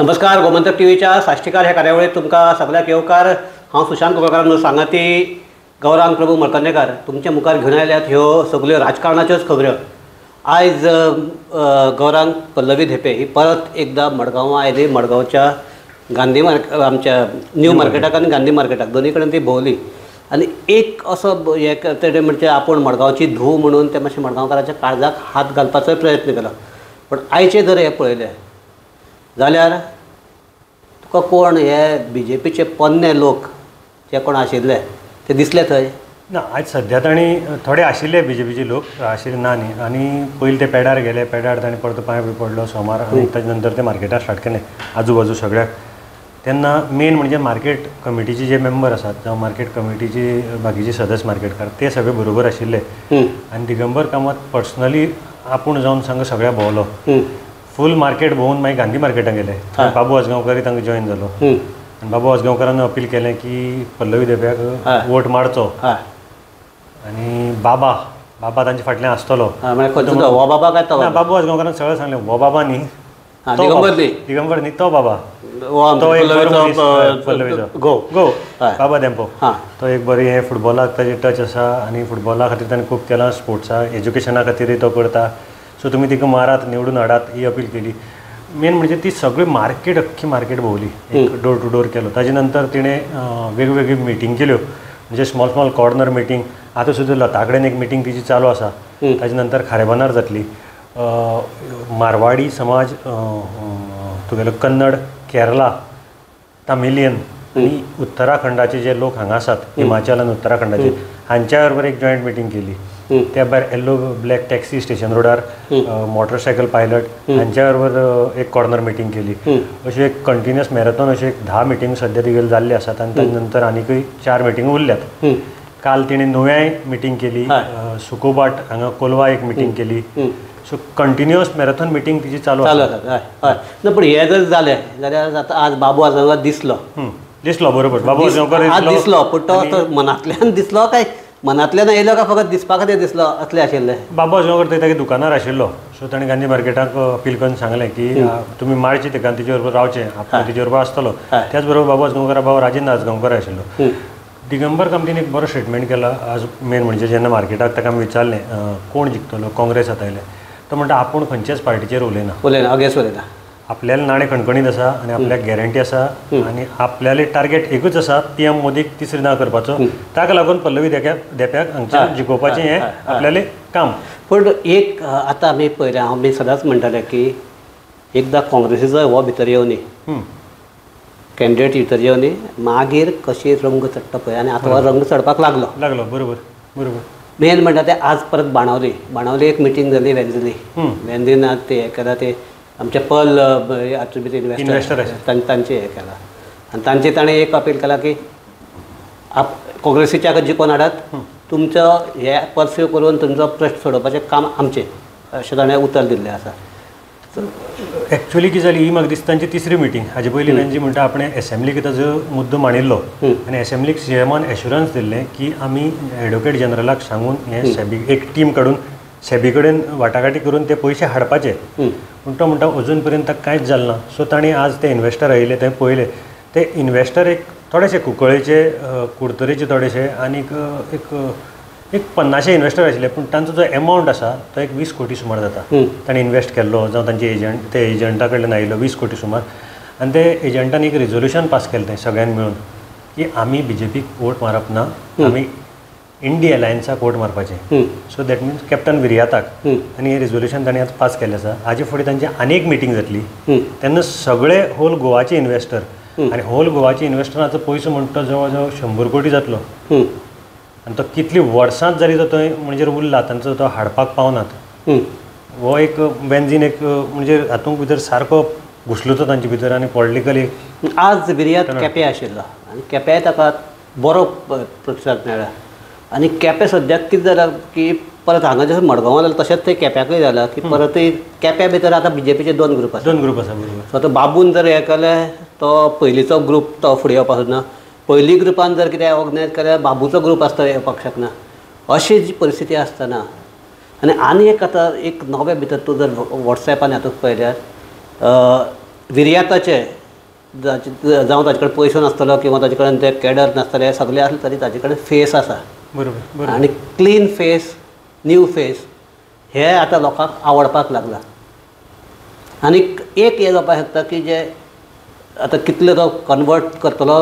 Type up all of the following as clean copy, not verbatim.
नमस्कार. गोमंतक टीव्हीच्या साष्टीकार ह्या कार्यावळीत तुमकां सगळ्याक येवकार. हांव सुशांत कोलकारान सांगाती गौरांग प्रभू मडकर्णेकार तुमच्या मुखार घेवन आयल्यात ह्यो सगळ्यो राजकारणाच्योच खबऱ्यो. आयज गौरांग पल्लवी धेपे ही परत एकदा मडगांवां आयली. मडगांवच्या गांधी आमच्या न्यू मार्केटाक आनी गांधी मार्केटाक दोनी कडेन ती भोंवली आनी एक असो हे तेणे म्हणजे आपूण मडगांवची धूव म्हणून ते मातशें मडगांवकाराच्या काळजाक हात घालपाचोय प्रयत्न केलो. पण आयचे जर हे पळयले जाल्यार तुका कोण हे बीजेपीचे पोन्ने लोक जे कोण आशिल्ले ते दिसले थंय ना. आज सद्या ताणी थोडे आशिल्ले बीजेपीचे लोक आशिल्ले ना न्ही. आनी पयलीं ते पेडार गेले. पेडार ताणी परतो पांय बी पडलो सोमार आनी ताजे नंतर ते मार्केटार स्टार्ट केलें आजूबाजू सगळ्याक. तेन्ना मेन म्हणजे मार्केट कमिटीचे जे मेंबर आसात जावं मार्केट कमिटीचे बाकीचे सदस्य मार्केटकार ते सगळे बरोबर आशिल्ले. आनी दिगंबर कामत पर्सनली आपूण जावन सांग सगळ्या भोंवलो. फूल मार्केट भोंवून मागीर गांधी मार्केटाक गेले. बाबू आजगांवकरय तांकां जॉयन जालो आनी बाबू आजगांवकारान अपील केलें की पल्लवी देवयाक वोट मारचो. आनी बाबा तांचे फाटल्यान आसतलो. बाबू आजगांवकारान सगळें सांगलें हो बाबा न्ही दिगंबर न्ही तो बाबा तो एक बाबा देंपो तो एक बरी हे फुटबॉलाक ताजे टच आसा आनी फुटबॉला खातीर ताणें खूब केलां. स्पोर्ट्सा एज्युकेशना खातीरय तो करता. सो तुमी तिका मारात निवडून हाडात ही अपील केली. मेन म्हणजे ती सगळी मार्केट अख्खी मार्केट भोंवली. एक डोर टू डोर केलो. ताजे नंतर तिणें वेगवेगळी मिटींग केल्यो म्हणजे स्मॉल कॉर्नर मिटींग. आतां सुद्दां लता कडेन एक मिटींग तिची चालू आसा. ताजे नंतर खारेबानार जातली. मारवाडी समाज तुगेलो कन्नड केरला तामिलियन आनी उत्तराखंडाचे जे लोक हांगा आसात हिमाचल आनी उत्तराखंडाचे हांच्या बरोबर एक जॉयंट मिटींग केली. त्या भायर येल्लो ब्लॅक टॅक्सी स्टेशन रोडार मोटरसायकल पायलट हांच्या बरोबर एक कॉर्नर मिटींग केली. अशी एक कंटिन्युअस मॅरेथॉन अशी एक 10 मिटींग सद्या तिगेल जाल्ली आसात आनी ताजे नंतर आनीकय 4 मिटींग उरल्यात. काल तिणें नुव्याय मिटींग केली. सुकोबाट हांगा कोलवा एक मिटींग केली. सो कंटिन्युअस मॅरेथॉन मिटींग तिची चालू आसा. हय पण हे जर जालें जाल्यार आतां आज बाबू आजगांवकार दिसलो बरोबर. बाबू आजगांवकार दिसलो पण तो मनांतल्यान दिसलो काय मनांतल्यान येयलो काय फकत दिसपा खातीर दिसलो असलें आशिल्लें. बाबू आजगांवकार थंय तागे दुकानार आशिल्लो. सो ताणें गांधी मार्केटाक अपील करून सांगलें की तुमी मारची तेका तिचे बरोबर रावचें आपूण तिचे बरोबर आसतलो. त्याच बरोबर बाबू आजगांवकारा भाव राजेंद्र आजगांवकार आशिल्लो. दिगंबर कामतीन एक बरो स्टेटमेंट केला आज. मेन म्हणजे जेन्ना मार्केटाक ताका विचारलें कोण जिखतलो काँग्रेस आयले तो म्हणटा आपूण खंयच्याच पार्टीचेर उलयना अगेन्स्ट उलयना. आपल्याला नाणें खणखणीत आसा आनी आपल्याक गॅरंटी आसा आनी आपल्याले टार्गेट एकूच आसा PM मोदीक तिसरी ना करपाचो. ताका लागून पल्लवी देप्याक हांगच्या जिखोवपाचें हें आपल्यालें काम. पूण एक आतां आमी पळयलें आमी सदांच म्हणटाले की एकदां काँग्रेसीचो हो भितर येवनी कॅन्डिडेट भितर येवनी मागीर कशी रंग चडटा पळय आनी आतां हो रंग चडपाक लागलो. बरोबर. मेन म्हणटा ते आज परत बाणावली एक मिटींग जाली वेंझीन ते हे केला ते आमचे पल इन्व्हेस्टर तांचे हे केला आनी तांचे ताणें एक अपील केला की काँग्रेसीच्या जिखोवन हाडात तुमचो हे परस्यू करून तुमचो प्रश्न सोडोवपाचें काम आमचें अशें ताणें उतर दिल्लें आसा. एक्चुअली कितें जाली ही म्हाका दिसता तांची तिसरी मिटींग. हाजे पयलीं वेंझी म्हणटा आपणें एसेंब्लीक ताजो मुद्दो मांडिल्लो आनी एसेंब्लीक CMान एश्युरन्स दिल्लें की आमी एडवोकेट जनरलाक सांगून हें सेबी एक टीम काडून सेबी कडेन वाटाघाटी करून ते पयशे हाडपाचे. पूण तो म्हणटा अजून पर्यंत ताका कांयच जालें ना. सो ताणें आज ते इन्व्हेस्टर आयिल्ले थंय पळयले ते इन्व्हेस्टर एक थोडेशे कुंकळेचे कुडतरेचे थोडेशे आनीक एक 50 इन्व्हेस्टर आशिल्ले. पूण तांचो जो एमावंट आसा तो एक 20 कोटी सुमार जाता. ताणें इन्व्हेस्ट केल्लो जावं तांचे एजंटा कडल्यान आयिल्लो 20 कोटी सुमार. आनी ते एजंटान एक रिजोल्युशन पास केलें थंय सगळ्यांनी मेळून की आमी BJPक वोट मारप ना आमी इंडी अलायन्साक वोट मारपाचें. सो दॅट मिन्स कॅप्टन विर्याताक आनी हें रिजोल्युशन ताणें आतां पास केलें आसा. हाजे फुडें तांची आनी एक मिटींग जातली तेन्ना सगळे होल गोवाचे इन्व्हेस्टर आनी होल गोवाच्या इन्व्हेस्टरांचो पयसो म्हणटा तो जवळ जवळ 100 कोटी जातलो. आनी तो कितली वर्सांच जाली तो थंय म्हणजे उरला तांचो तो हाडपाक पावनात. हो एक वेंझीन एक म्हणजे हातूंत भितर सारको घुसलो तो तांचे भितर आनी पॉलिटिकली आज विर्यात केपें आशिल्लो आनी केपें ताका बरो प्रतिसाद मेळ्ळा. आनी केपें सद्याक कितें जालां की परत हांगा जसं मडगांवां जालें तशेंच थंय केप्याकय जालां की परतय केप्या भितर आतां BJPचे 2 ग्रूप आसा. सो तो बाबून जर हें केलें तो पयलींचो ग्रूप तो फुडें येवपाक सोदना. पयली ग्रुपान जर कितें ऑर्गनायज केल्यार बाबूचो ग्रूप आसता येवपाक शकना. अशी जी परिस्थिती आसतना आनी एक आतां एक नवे भितर तूं जर वॉट्सॅपान हातूंत पळयल्यार विर्याताचे जावं ताजे कडेन पयसो नासतलो किंवा ताजे कडेन ते कॅडर नासतले सगळे आसले तरी ताजे कडेन फेस आसा बरोबर आनी क्लीन फेस न्यू फेस हे आतां लोकांक आवडपाक लागला आनी एक हें जावपाक शकता की जे आतां कितले तो कन्वर्ट करतलो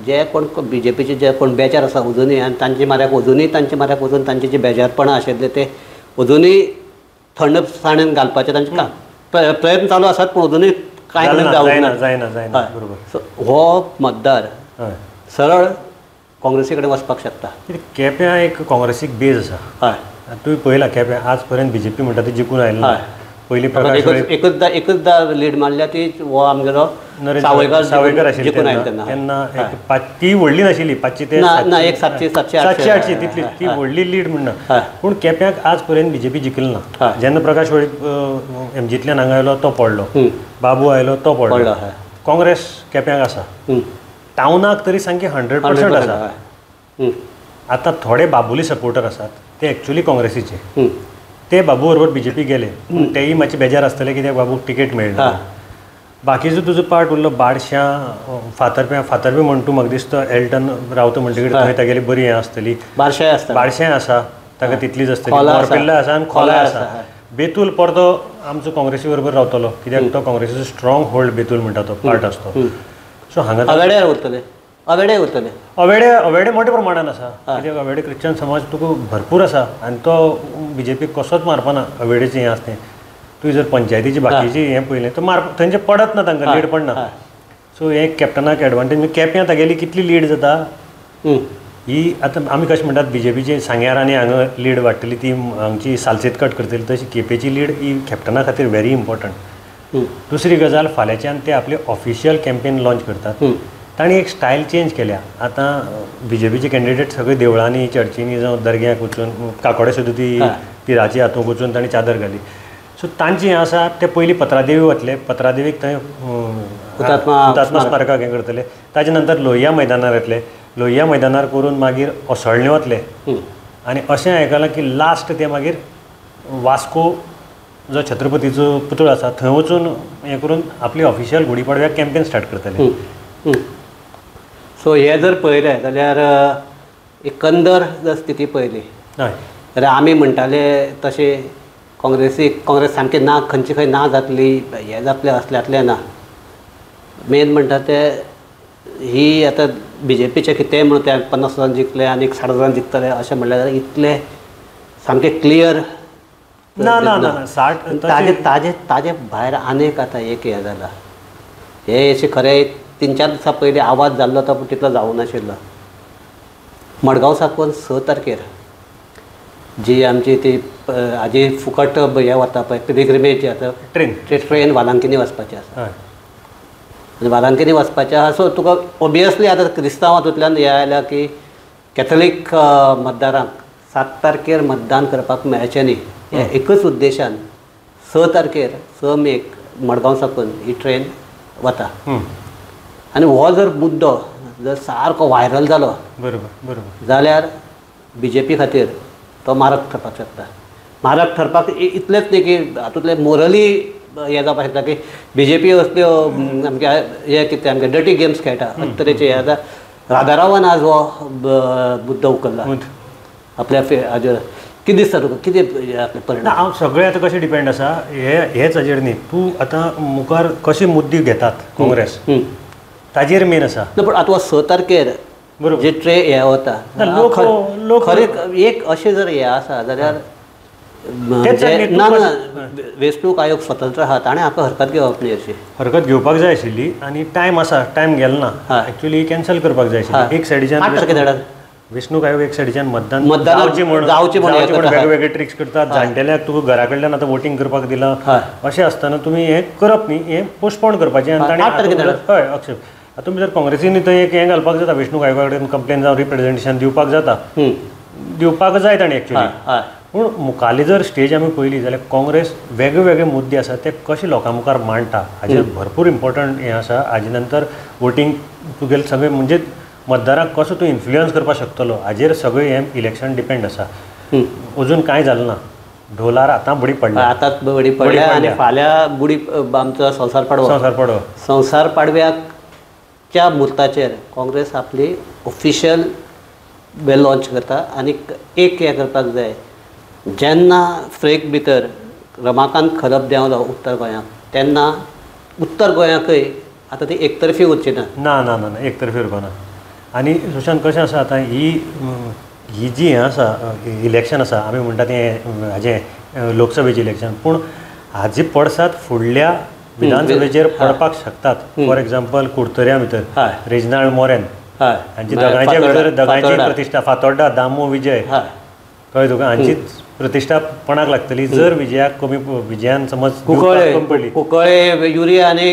जे कोण BJPचे जे कोण बेजार आसा अजुनूय आनी तांचे म्हऱ्याक वचून तांचे जे बेजारपणां आशिल्ले ते अजुनूय थंडसाणेन घालपाचे तांचे प्रयत्न चालू आसात पूण अजुनूय कांय कडेन जायना सो हो मतदार सरळ काँग्रेसी कडेन वचपाक शकता केप्यां एक काँग्रेसीक बेज आसा हय तुवें पळयलां केप्यां आज पर्यंत BJP म्हणटा ती जिखून आयली ना पयलीं एकचदा लीड मारल्या ती हो आमगेलो सावयकर आशिल्ली तेन्ना ती व्हडली नाशिल्ली 500 ते ना एक 700-800 तितली ती व्हडली लीड म्हणना पूण केप्याक आज पर्यंत BJP जिखली ना जेन्ना प्रकाश MGतल्यान हांगा आयलो तो पडलो बाबू आयलो तो पडलो काँग्रेस केप्याक आसा टावनाक तरी सामकी 100% आसा आतां थोडे बाबुली सपोर्टर आसात ते एक्चुअली काँग्रेसीचे ते बाबू बरोबर BJP गेले तेय मातशे बेजार आसतले कित्याक बाबूक तिकेट मेळना बाकीचो तुजो पार्ट उरलो बारश्यां फातर्पे म्हण तूं म्हाका दिसता एल्टन रावता म्हणटा कितें थंय तागेली बरी हें आसतली बारशें आसा ताका तितलीच आसतली मोरपिल्ला आसा आनी खोला आसा बेतूल परतो आमचो काँग्रेसी बरोबर रावतलो कित्याक तो काँग्रेसीचो स्ट्रॉंग होल्ड बेतूल म्हणटा तो पार्ट आसता तो सो हांगा अवेडे मोठ्या प्रमाणान आसा कित्याक अवेडे क्रिश्चन समाज तुका भरपूर आसा आनी तो BJP कसोच मारपाना अवेडेचें हें आसतें तुवें जर पंचायतीची बाकीची हें पळयलें तो थंयचे पडत ना तांकां लीड पडना सो हें कॅप्टनाक एडवांटेज केप्यां तागेली कितली लीड जाता ही आतां आमी कशें म्हणटात BJPची सांग्यार आनी हांगा लीड वाडटली ती हांगची सालसेत कट करतली तशी केपेची लीड ही कॅप्टना खातीर व्हेरी इम्पॉर्टंट दुसरी गजाल फाल्यांच्यान ते आपले ऑफिशियल कॅम्पेन लॉन्च करतात तांणी एक स्टायल चेंज केल्या आतां BJPचे कॅन्डिडेट सगळे देवळांनी चर्चींनी जावं दर्ग्याक वचून काकोडे सुद्दां ती पिराची हातूंक वचून तांणी चादर घाली सो तांचें हें आसा ते पयलीं पत्रादेवी वतले पत्रादेवीक थंय हुतात्मा स्मारकाक हें करतले ताजे नंतर लोहिया मैदानार येतले लोहिया मैदानार करून मागीर ओसोळणे वतले आनी अशें आयकलां की लास्ट ते मागीर वास्को जो छत्रपतीचो पुतळो आसा थंय वचून हें करून आपली ऑफिशियल गुडीपाडव्याक कॅम्पेन स्टार्ट करतले सो हे जर पळयलें जाल्यार एकंदर जर स्थिती पळयली जाल्यार आमी म्हणटाले तशें काँग्रेस सामकें ना खंयची खंय ना जातली हें जातलें असल्यातलें ना मेन म्हणटा ते ही आतां BJPचें कितेंय म्हणून ते 50,000 जिखले आनी 60,000 जिखतले अशें म्हणलें जाल्यार इतलें सामकें क्लियर ताजे भायर आनीक आतां एक हें जालां हे अशें खरें 3-4 दिसां पयलीं आवाज जाल्लो तो पूण तितलो जावं नाशिल्लो मडगांव साकून 6 तारखेर जी आमची ती हाजी फुकट हें वता पळय पिलग्रिमेज आतां ट्रेन वालांकिनी वचपाची आसा आनी वालांकिनी वचपाचें आसा सो तुका ओबियसली आतां क्रिस्तांव हातूंतल्यान हें आयल्या की कॅथलीक मतदारांक 7 तारखेर मतदान करपाक मेळचें न्ही हे एकच उद्देशान 6 तारखेर 6 मेक मडगांव साकून ही ट्रेन वता आनी हो जर मुद्दो जर सारको व्हायरल जालो जाल्यार BJP खातीर तो मारक ठरपाक शकता मारक ठरपाक इतलेंच न्ही की हातूंतले मोरली हें जावपाक शकता की BJP असल्यो आमगे हे कितें आमगे डर्टी गेम्स खेळटा अशे तरेचे हे आतां राधारावान आज हो मुद्दो उखल्ला आपल्या हाजेर कितें दिसता तुका कितें परिणाम हांव सगळें आतां कशें डिपेंड आसा हेच हाजेर न्ही तूं आतां मुखार कशे मुद्दे घेतात काँग्रेस ताजेर मेन आसा पूण आतां 6 तारखेर जे हें वता खरें एक अशें जर हें आसा जाल्यार ना वेंचणूक आयोग स्वतंत्र आहा ताणें हाका हरकत घेवप न्ही अशी हरकत घेवपाक जाय आशिल्ली आनी टायम आसा टायम गेलो ना एक्चुअली कॅन्सल करपाक जाय आशिल्ली एक सायडीच्यान वेंचणूक आयोग एक सायडीच्यान मतदान जावचें म्हणून वेगवेगळे ट्रिक्स करतात जाणटेल्यांक तुका घरा कडल्यान आतां वोटींग करपाक दिलां अशें आसतना तुमी हें करप न्ही हें पोस्टपोन करपाचें आनी ताणें हय अक्षय आतां तुमी जर काँग्रेसीन थंय एक हें घालपाक जाता वेंचणूक आयोगा कडेन कंप्लेन जावं रिप्रेझेंटेशन दिवपाक जाता दिवपाक जाय ताणें एक्चुली पूण मुखाल्ली जर स्टेज आमी पळयली जाल्यार काँग्रेस वेगळे मुद्दे आसा ते कशे लोकां मुखार मांडटा हाजेर भरपूर इम्पॉर्टंट हें आसा हाजे नंतर वोटींग तुगेलें सगळें म्हणजे मतदारांक कसो तूं इन्फ्लुयन्स करपाक शकतलो हाजेर सगळें हें इलेक्शन डिपेंड आसा अजून कांय जालें ना ढोलार आतां बडी पडल्या आतांच बडी पडल्या आनी फाल्यां गुडी आमचो संवसार पाडवो संवसार पाडव्याक आजच्या मुहूर्ताचेर काँग्रेस आपली ऑफिशियल बेल लॉन्च करता आनी एक हें करपाक जाय, जेन्ना फ्रेक भितर रमाकांत खरब देंवलो उत्तर गोंयांत तेन्ना उत्तर गोंयाकय आतां ती एकतर्फी उरची ना. ना ना ना ना एकतर्फी उरपाना. आनी सुशांत कशें आसा आतां ही जी हें आसा इलेक्शन आसा आमी म्हणटा तें हाजें लोकसभेचें इलेक्शन, पूण हाजी पडसाद फुडल्या विधानसभेचेर पडपाक शकतात. फॉर एग्जाम्पल कुडतऱ्या भितर रेजनाल्ड मोरेन हांची दोगांयच्या भितर दोगांयची प्रतिश्ठा, फातोड्डा दामू विजय कळ्ळें तुका, हांची प्रतिश्ठा कोणाक लागतली जर विजयान समज पडली. कुंकळे युरिया आनी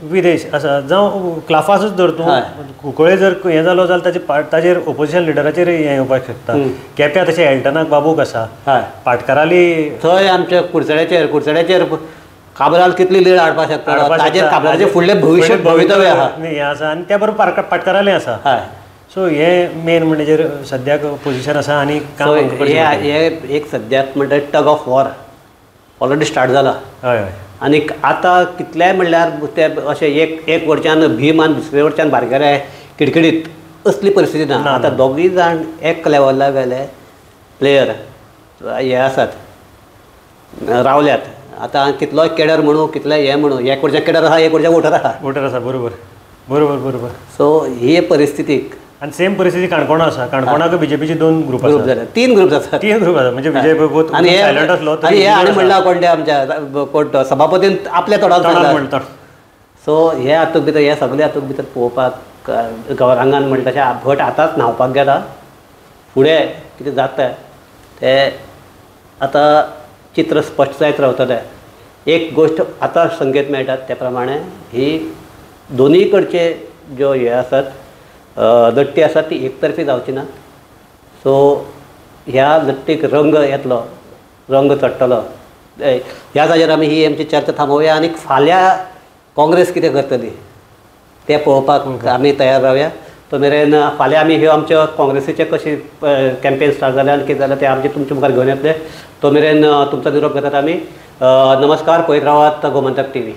विदेश आसा जावं क्लाफासूच धर तूं, कुंकळे जर हें जालो जाल्यार ताजेर ओपोजिशन लिडराचेर हें येवपाक शकता. केप्यां तशें एल्टनाक बाबूक आसा, पाटकाराली थंय आमच्या कुडचड्याचेर काबराल कितली लीड हाडपाक शकता, ताजेर काबराचें फुडलें भवितव्य आसा हें आसा आनी त्या बरोबर पाटकारालें आसा. सो हे मेन म्हणजे सद्याक पोजिशन आसा आनी हे एक सद्याक म्हणटा tug of war already start जाला. हय हय. आनी आतां कितलेंय म्हणल्यार ते अशें एक वटच्यान भीम आनी दुसरे वटच्यान बारगेले किडकिडीत असली परिस्थिती ना. आतां दोगूय जाण एक लेवला गेले प्लेयर हे आसात रावल्यात. आतां कितलोय केडर म्हणूं कितलें हें म्हणूं एक वटच्यान केडर आसा एक वटच्यान वोटर आसा. बरोबर बरोबर बरोबर. सो ही परिस्थितीक आनी सेम परिस्थिती काणकोणा आसा. काणकोणाक बीजेपीचे 2 ग्रूप जाल्यात, 3 ग्रूप आसात. 3 ग्रूप आसा म्हणजे विजय भगवत सायलंट आसलो आनी म्हणलां कोण ते आमच्या कोण सभापतीन आपल्या तोंडार सांगलां. सो हे हातूंत भितर हे सगळे हातूंत भितर पळोवपाक गौरांगान म्हणटा तशें भट आतांच न्हांवपाक गेला. फुडें कितें जाता तें आतां चित्र स्पश्ट जायत रावतलें. एक गोश्ट आतां संकेत मेळटात त्या प्रमाणे ही दोनूय कडचे ज्यो हे आसात लट्टी आसात ती एकतर्फी जावची ना. सो ह्या लट्टीक रंग येतलो, रंग चडटलो. ह्या जाग्यार आमी ही आमची चर्चा थांबोवया आनी फाल्यां काँग्रेस कितें करतली तें पळोवपाक आमी तयार रावया. तो मेरेन फाल्यां आमी ह्यो आमच्यो काँग्रेसीचे कशी कॅम्पेन स्टार्ट जालें आनी कितें जालें तें आमचे तुमचे मुखार घेवन येतले. तो मेरेन तुमचो निरोप घेतात आमी. नमस्कार, पळयत रावात गोमंतक TV.